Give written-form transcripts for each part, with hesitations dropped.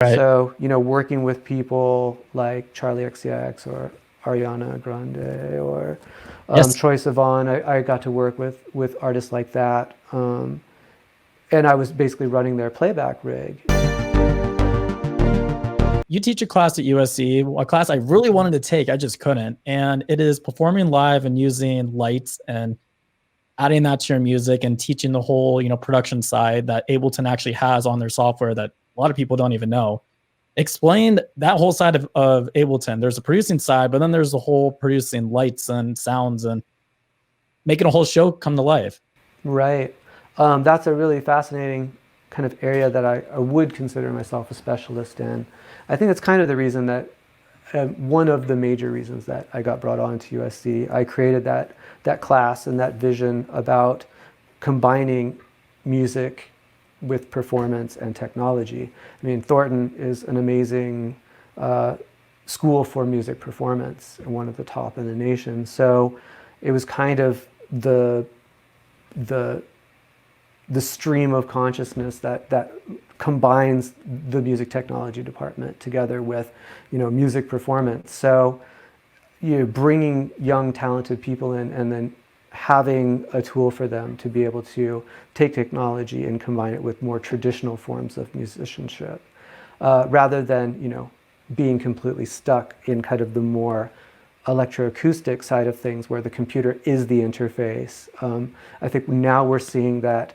Right. So, working with people like Charlie XCX or Ariana Grande or Yes. Troye Sivan, I got to work with artists like that. And I was basically running their playback rig. You teach a class at USC, a class I really wanted to take, I just couldn't. And it is performing live and using lights and adding that to your music and teaching the whole, production side that Ableton actually has on their software that a lot of people don't even know. Explain that whole side of Ableton. There's a producing side, but then there's the whole producing lights and sounds and making a whole show come to life. Right. That's a really fascinating kind of area that I would consider myself a specialist in. I think it's kind of the reason that one of the major reasons that I got brought on to USC. I created that class and that vision about combining music with performance and technology. I mean, Thornton is an amazing school for music performance and one of the top in the nation. So it was kind of the the stream of consciousness that combines the music technology department together with, music performance. So, bringing young talented people in and then having a tool for them to be able to take technology and combine it with more traditional forms of musicianship, rather than, being completely stuck in kind of the more electroacoustic side of things where the computer is the interface. I think now we're seeing that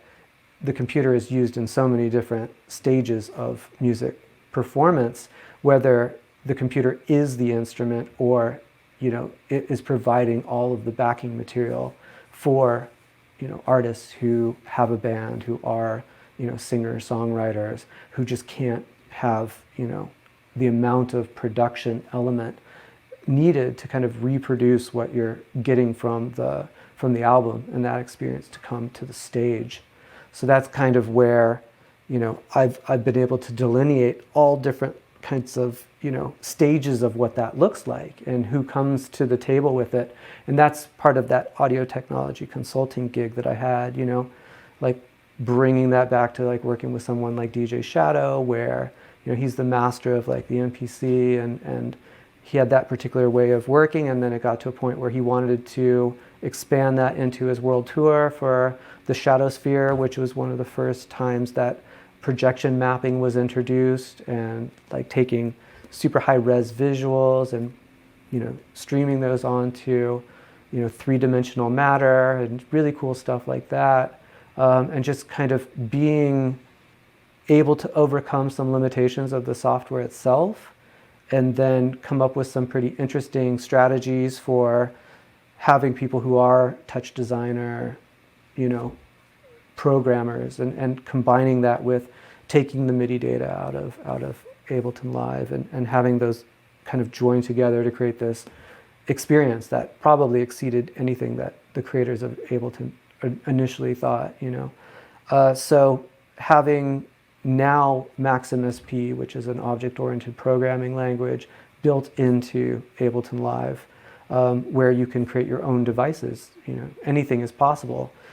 the computer is used in so many different stages of music performance, whether the computer is the instrument or, it is providing all of the backing material for, artists who have a band, who are, singers, songwriters, who just can't have, the amount of production element needed to kind of reproduce what you're getting from the album and that experience to come to the stage. So that's kind of where, I've been able to delineate all different kinds of, stages of what that looks like and who comes to the table with it. And that's part of that audio technology consulting gig that I had, like bringing that back to like working with someone like DJ Shadow, where, he's the master of like the MPC and he had that particular way of working, and then it got to a point where he wanted to expand that into his world tour for the Shadowsphere, which was one of the first times that projection mapping was introduced, and like taking super high res visuals and streaming those onto three-dimensional matter and really cool stuff like that, and just kind of being able to overcome some limitations of the software itself and then come up with some pretty interesting strategies for having people who are touch designer, programmers, and combining that with taking the MIDI data out of Ableton Live and having those kind of join together to create this experience that probably exceeded anything that the creators of Ableton initially thought. So having now Maximus P, which is an object-oriented programming language built into Ableton Live, where you can create your own devices. Anything is possible.